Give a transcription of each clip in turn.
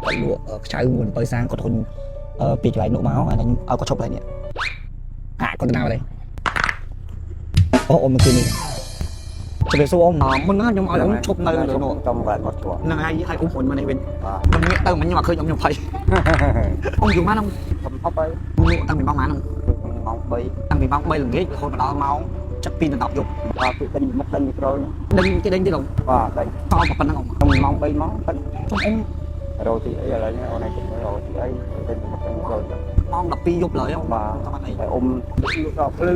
គាត់លក់ខ្ចៅមួយបើសាងគាត់ហ៊ុនពីកន្លែងនោះមកអានេះឲ្យគាត់ឈប់ឡើងនេះគាត់ទៅណាđâyអូអ៊ំមកទីនេះជម្រាបសួរអ៊ំមុនណាខ្ញុំឲ្យអ៊ំឈប់នៅនោះចំកន្លែងមកជួហ្នឹងហើយអ៊ំហ៊ុនមកនេះវិញខ្ញុំងាកទៅមិញខ្ញុំអត់ឃើញអ៊ំខ្ញុំភ័យអ៊ំយូរម៉ានខ្ញុំអត់ទៅតាំងពីម៉ោងម៉ានម៉ោង3តាំងពីម៉ោង3ល្ងាចរហូតមកដល់ម៉ោង7 ពីដល់10យប់ពីដេញមកដេញមីក្រូដេញគេដេញទៀតអ៊ំបាទដេញតប៉ុណ្ណឹងអ៊ំខ្ញុំម៉ោង3ម៉ោងប៉ិនខ្ញុំអ៊ំរោទីអីឥឡូវនេះអូនឯងរោទីអីដេញមកដេញមីក្រូម៉ោង12យប់ឡើយបាទតែអ៊ំដល់ភ្លឺ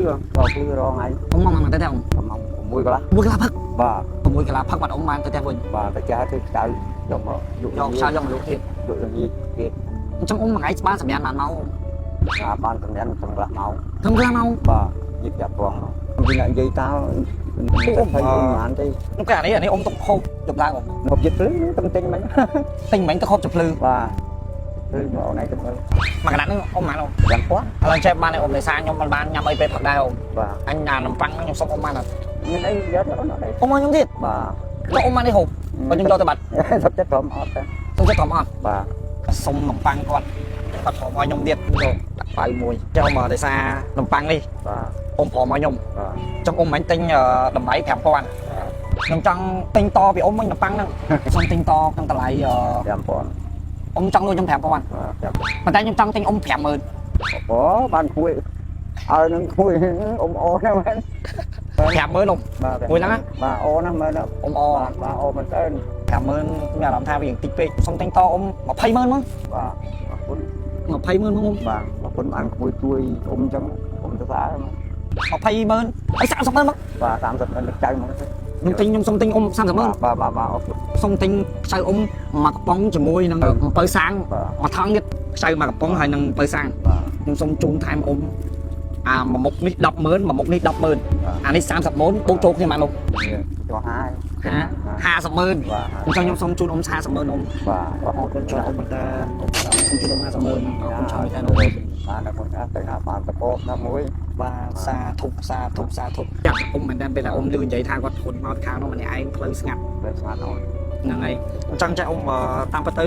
រងហើយអ៊ំមកទៅតែអ៊ំម៉ោង6កន្លះផឹកបាទ6កន្លះផឹកបាត់អ៊ំបានទៅផ្ទះវិញបាទទៅចាធ្វើខ្ចៅយកមកយកខ្ចៅយកមកលក់ទៀតលក់នេះទៀតអញ្ចឹងអ៊ំមួយថ្ងៃបានសម្រាប់បានមកបានសម្រាប់សម្រាប់មកបាទនិយាយប្រាប់ផងពីនិយាយតើអ៊ំបានទេកាលនេះអ៊ំទុកហូបជប់ឡើងអ៊ំហូបជិតភ្លឺទៅទិញមិញទៅហូបជប់ភ្លឺបាទគឺមកអូនឯងទៅមើលមកកណ្ដាលនេះអ៊ំបានអ៊ំយ៉ាងគាត់ឥឡូវចេះបានអ៊ំលេសាខ្ញុំមិនបានញ៉ាំអីពេលផឹកដែរអ៊ំបាទអញញ៉ាំនំប៉័ងខ្ញុំសុំអ៊ំបានអត់មានអីយកទៅអ៊ំអត់អ៊ំមកខ្ញុំទៀតបាទអ៊ំបាននេះហូបបើខ្ញុំយកទៅបាត់សុខចិត្តព្រមអត់ទេសុខចិត្តព្រមអត់បាទសុំនំប៉័ងគាត់ព្រមឲ្យខ្ញុំទៀតយកដាក់បាយមួយចុះមកលេសានំប៉័ងនេះបាទអ៊ំព្រមឲ្យខ្ញុំបាទចុះអ៊ំមិនទិញតម្លៃ 5000ខ្ញុំចង់ទិញតពីអ៊ំវិញនំប៉័ងហ្នឹងសុំទិញតក្នុងតម្លៃ 5000អ៊ំចង់លុយខ្ញុំ 5000ប៉ុន្តែខ្ញុំចង់ទិញអ៊ំ 50000អូបានគួយឲ្យនឹងគួយអ៊ំអូហ្នឹងមែន 50000អ៊ំគួយហ្នឹងបាទអូហ្នឹងមែនអ៊ំអូបាទអូមែនតើ 50000មានអារម្មណ៍ថាវាតិចពេកសុំទិញតអ៊ំ 2000000ហ្មងបាទអរគុណ 2000000ហ្មងអ៊ំបាទអរគុណបានគួយជួយអ៊ំអញ្ចឹងអ៊ំទៅសារ 2000000ហើយ 3000000មកបាទ 3000000ទឹកចៅហ្មងខ្ញុំសុំទិញអ៊ំ 3000000បាទអរគុណសុំទិញខ្ចៅអ៊ំមួយកំប៉ុងជាមួយនឹងអំពៅសាំងមួយថង់ទៀតខ្ចៅមួយកំប៉ុងហើយនឹងអំពៅសាំងខ្ញុំសុំជូនថែមអ៊ំមួយមុខនេះ 100,000 មួយមុខនេះ 100,000 អានេះ 300,000 បូកចូលគ្នាមកនោះចុះ50,000អញ្ចឹងខ្ញុំសុំជូនអ៊ំ 50,000 អ៊ំបាទអរគុណច្រើនអ៊ំតើខ្ញុំជូនអ៊ំ 50,000 អរគុណច្រើនតែនោះបាទអរគុណតែបានតពោណាមួយបាទសាធុចាក់អ៊ំមិនដឹងពេលថាអ៊ំលឺនិយាយថាគាត់ធន់មកខាងនោះម្នាក់ឯងផ្លូវស្ងាត់ហ្នឹងហើយអញ្ចឹងចាអ៊ំតាមពិតទៅ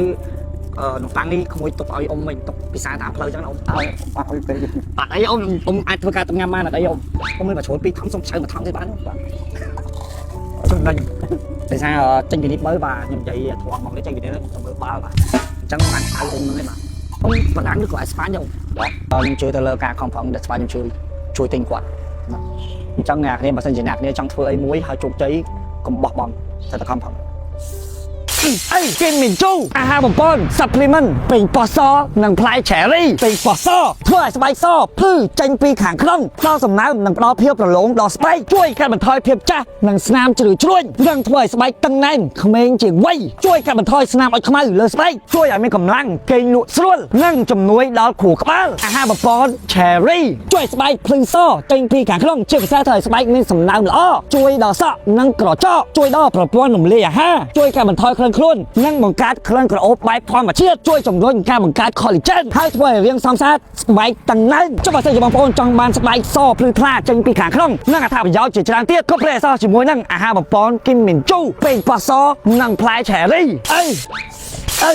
នំប៉័ងនេះក្មួយទុកឲ្យអ៊ំវិញទុកពិសាតាមផ្លូវអញ្ចឹងអ៊ំតើបាត់អីពេកបាត់អីអ៊ំអាចធ្វើការញ៉ាំបានអត់អីអ៊ំមានបើជ្រុល2ថង់សុំឆៅ1ថង់ទេបានបាទសុំដេញពិសាចេញពីនេះបើបាទខ្ញុំនិយាយធំមកនេះចេញពីនេះខ្ញុំមើលបាល់បាទអញ្ចឹងបានហៅអ៊ំហ្នឹងឯងបាទអ៊ំបណ្ដាំឬក៏អាស្ប៉ាញអ៊ំខ្ញុំជួយទៅលើការខំប្រឹងដែលស្ប៉ាញខ្ញុំជួយទិញគាត់អញ្ចឹងអ្នកគ្នាបើសិនជាអ្នកគ្នាចង់ធ្វើអីមួយហើយជោគជ័យកុំបោះបង់តែខំប្រឹងអីគីមីនជូអាហារបំពន់ supplement ពេញប៉ោះសនិងផ្លែ cherry ពេញប៉ោះសធ្វើឲ្យស្បែកសភ្លឺចេញពីខាងក្នុងផ្ដល់សំណើមនិងផ្ដល់ភាពរលោងដល់ស្បែកជួយកាត់បន្ថយភាពចាស់និងស្នាមជ្រៅជ្រួញនិងធ្វើឲ្យស្បែកតឹងណែនក្មេងជាងវ័យជួយកាត់បន្ថយស្នាមអុចខ្មៅលើស្បែកជួយឲ្យមានកម្លាំងគេងលក់ស្រួលនិងជំនួយដល់ខួរក្បាលអាហារបំពន់ cherry ជួយស្បែកភ្លឺសចេញពីខាងក្នុងជាពិសេសធ្វើឲ្យស្បែកមានសំណើមល្អជួយដល់សក់និងក្រចកជួយដល់ប្រព័ន្ធរំលាយអាហារជួយកាត់បន្ថយខ្លួននិងបង្កើតក្លិនក្រអូបបែបធម្មជាតិជួយជំរុញការបង្កើត collagen ហើយធ្វើឲ្យរាងសមស្អាតស្បែកតឹងណែនចុះបើសិនជាបងប្អូនចង់បានស្បែកសភ្លឺថ្លាចេញពីខាងក្នុងនិងអត្ថប្រយោជន៍ជាច្រើនទៀតក៏ប្រែសជាមួយនឹងអាហារបំពន់គីមីនជូពេងប៉ោះសនិងផ្លែ cherry អី